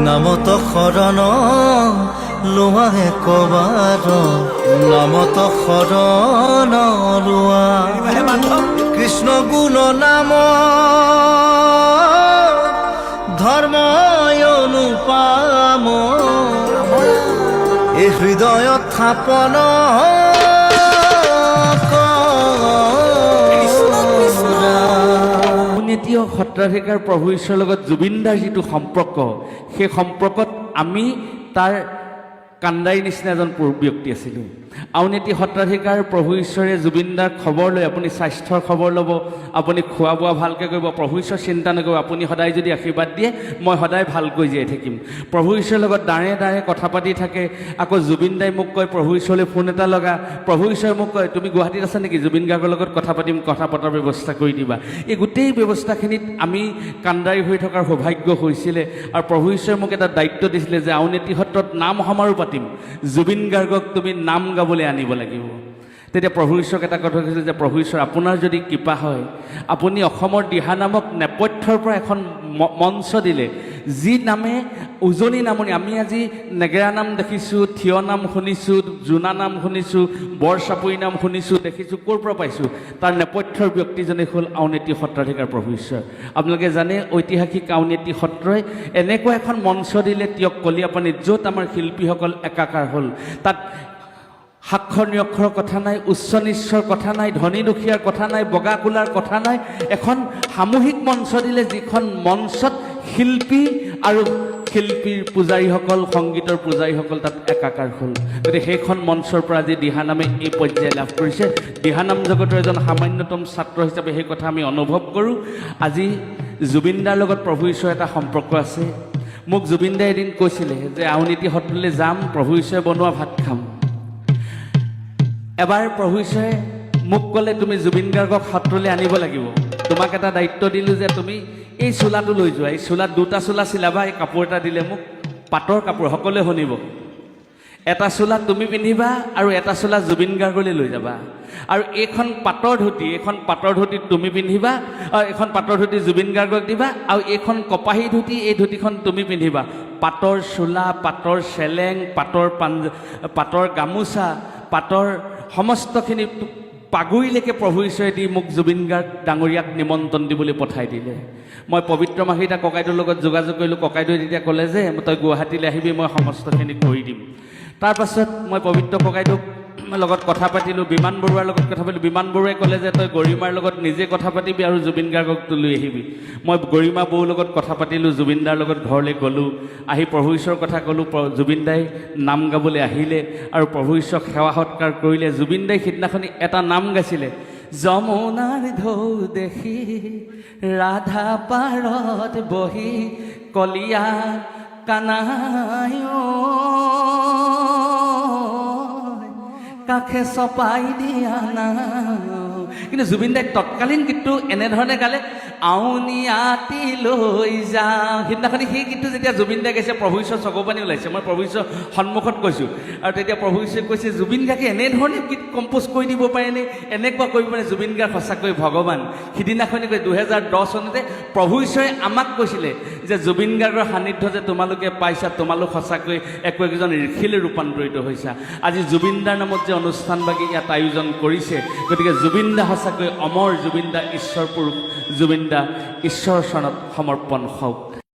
নামত শৰণ লোৱা একবাৰ নামত শৰণ লোৱা কৃষ্ণ গুণ নাম ধৰ্ম অনুপাম এই হৃদয়ত থাপন আউনীআটী সত্ৰাধিকাৰ প্ৰভু ঈশ্বৰৰ লগত জুবিনদাৰ যিটো সম্পৰ্ক সেই সম্পৰ্কত আমি তাৰ কান্দাৰী নিচিনা এজন ব্যক্তি আছিলোঁ। আউনীআটী সত্ৰাধিকাৰ প্ৰভু ঈশ্বৰে জুবিনদাৰ খবৰ লৈ আপুনি স্বাস্থ্যৰ খবৰ ল'ব, আপুনি খোৱা বোৱা ভালকৈ কৰিব, প্ৰভু ঈশ্বৰ চিন্তা নকৰিব। আপুনি সদায় যদি আশীৰ্বাদ দিয়ে মই সদায় ভালকৈ জীয়াই থাকিম। প্ৰভু ঈশ্বৰৰ লগত দাঁৰে দাঁৰে কথা পাতি থাকে। আকৌ জুবিনদাই মোক কয় প্ৰভু ঈশ্বৰলৈ ফোন এটা লগা, প্ৰভু ঈশ্বৰে মোক কয় তুমি গুৱাহাটীত আছা নেকি, জুবিন গাৰ্গৰ লগত কথা পাতিম, কথা পতাৰ ব্যৱস্থা কৰি দিবা। এই গোটেই ব্যৱস্থাখিনিত আমি কান্দাৰী হৈ থকাৰ সৌভাগ্য হৈছিলে। আৰু প্ৰভু ঈশ্বৰে মোক এটা দায়িত্ব দিছিলে যে আউনীআটী সত্ৰত নাম সমাৰোহ পাতিম, জুবিন গাৰ্গক তুমি নাম গাবলৈ আনিব লাগিব। তেতিয়া প্ৰভু ঈশ্বৰক এটা কথা কৈছিল যে প্ৰভু ঈশ্বৰ আপোনাৰ যদি কৃপা হয় আপুনি অসমৰ দিহানামক নেপথ্যৰ পৰা এখন মঞ্চ দিলে যি নামে উজনি নামনি, আমি আজি নেগেৰা নাম দেখিছোঁ, থিয় নাম শুনিছোঁ, জোনা নাম শুনিছোঁ, বৰ চাপৰি নাম শুনিছোঁ, দেখিছোঁ, ক'ৰ পৰা পাইছোঁ? তাৰ নেপথ্যৰ ব্যক্তিজনে হ'ল আউনীআটী সত্ৰাধিকাৰ প্ৰভু ঈশ্বৰ। আপোনালোকে জানে ঐতিহাসিক আউনীআটী সত্ৰই এনেকুৱা এখন মঞ্চ দিলে তিয়ক কলীয়াপানীত, য'ত আমাৰ শিল্পীসকল একাকাৰ হ'ল। তাত সাক্ষৰ নিৰক্ষৰৰ কথা নাই, উচ্চ নিচ্চৰ কথা নাই, ধনী দুখীয়াৰ কথা নাই, বগা কোলাৰ কথা নাই। এখন সামূহিক মঞ্চ দিলে যিখন মঞ্চত শিল্পী আৰু শিল্পীৰ পূজাৰীসকল, সংগীতৰ পূজাৰীসকল তাত একাকাৰ হ'ল। গতিকে সেইখন মঞ্চৰ পৰা আজি দিহানামে এই পৰ্যায় লাভ কৰিছে। দিহানাম জগতৰ এজন সামান্যতম ছাত্ৰ হিচাপে সেই কথা আমি অনুভৱ কৰোঁ। আজি জুবিনদাৰ লগত প্ৰভু ঈশ্বৰৰ এটা সম্পৰ্ক আছে। মোক জুবিনদাই এদিন কৈছিলে যে আউনীআটী সত্ৰলৈ যাম, প্ৰভু ঈশ্বৰে বনোৱা ভাত খাম। এবাৰ প্ৰভু ঈশ্বৰে মোক ক'লে তুমি জুবিন গাৰ্গক সত্ৰলৈ আনিব লাগিব, তোমাক এটা দায়িত্ব দিলোঁ যে তুমি এই চোলাটো লৈ যোৱা। এই চোলাত দুটা চোলা চিলাবা। এই কাপোৰ এটা দিলে মোক, পাটৰ কাপোৰ, সকলোৱে শুনিব। এটা চোলা তুমি পিন্ধিবা আৰু এটা চোলা জুবিন গাৰ্গলৈ লৈ যাবা। আৰু এইখন পাটৰ ধুতি তুমি পিন্ধিবা, আৰু এইখন পাটৰ ধুতি জুবিন গাৰ্গক দিবা। আৰু এইখন কপাহী ধুতি, এই ধুতিখন তুমি পিন্ধিবা। পাটৰ চোলা, পাটৰ চেলেং, পাটৰ গামোচা, পাটৰ সমস্তখিনি পাগুৰিলৈকে প্ৰভু ঈশ্বৰে দি মোক জুবিন গাৰ্গ ডাঙৰীয়াক নিমন্ত্ৰণ দিবলৈ পঠাই দিলে। মই পবিত্ৰ মাহিতা ককাইদেউৰ লগত যোগাযোগ কৰিলোঁ। ককাইদেউৱে তেতিয়া ক'লে যে তই গুৱাহাটীলৈ আহিবি, মই সমস্তখিনি কৰি দিম। তাৰপাছত মই পবিত্ৰ ককাইদেউক লগত কথা পাতিলোঁ, বিমান বৰুৱাৰ লগত কথা পাতিলোঁ। বিমান বৰুৱাই ক'লে যে তই গৰিমাৰ লগত নিজে কথা পাতিবি আৰু জুবিন গাৰ্গক লৈ আহিবি। মই গৰিমা বৌৰ লগত কথা পাতিলোঁ, জুবিনদাৰ লগত ঘৰলৈ গ'লোঁ, আহি প্ৰভু ঈশ্বৰৰ কথা ক'লোঁ। জুবিনদাই নাম গাবলৈ আহিলে আৰু প্ৰভু ঈশ্বৰক সেৱা সৎকাৰ কৰিলে। জুবিনদাই সিদিনাখনি এটা নাম গাইছিলে, যমুনাৰ ঢৌ দেখি ৰাধা পাৰত বহি কলীয়া কানাই কাষে চপাই দিয়া না। কিন্তু জুবিনদাই তৎকালীন গীতটো এনেধৰণে গালে, আউনীআটী লৈ যাওঁ। সিদিনাখনি সেই গীতটো যেতিয়া জুবিনদাই গাইছে প্ৰভু ঈশ্বৰ চকুপানী ওলাইছে। মই প্ৰভু ঈশ্বৰৰ সন্মুখত কৈছোঁ আৰু তেতিয়া প্ৰভু ঈশ্বৰে কৈছে জুবিন গাৰ্গে এনেধৰণে গীত কম্প'জ কৰি দিব পাৰেনে, এনেকুৱা কৰিব পাৰে। জুবিন গাৰ্গ সঁচাকৈ ভগৱান। সিদিনাখনি কৈ 2010 চনতে প্ৰভু ঈশ্বৰে আমাক কৈছিলে যে জুবিন গাৰ্গৰ সান্নিধ্য যে তোমালোকে পাইছা, তোমালোক সঁচাকৈ একজন ঋষিলৈ ৰূপান্তৰিত হৈছা। আজি জুবিনদাৰ নামত যে অনুষ্ঠানভাগি ইয়াত আয়োজন কৰিছে, গতিকে জুবিনদা সঁচাকৈ অমৰ, জুবিনদা ঈশ্বৰ পুৰুষ, জুবিনদা ঈশ্বৰৰ চৰণত সমৰ্পণ হওক।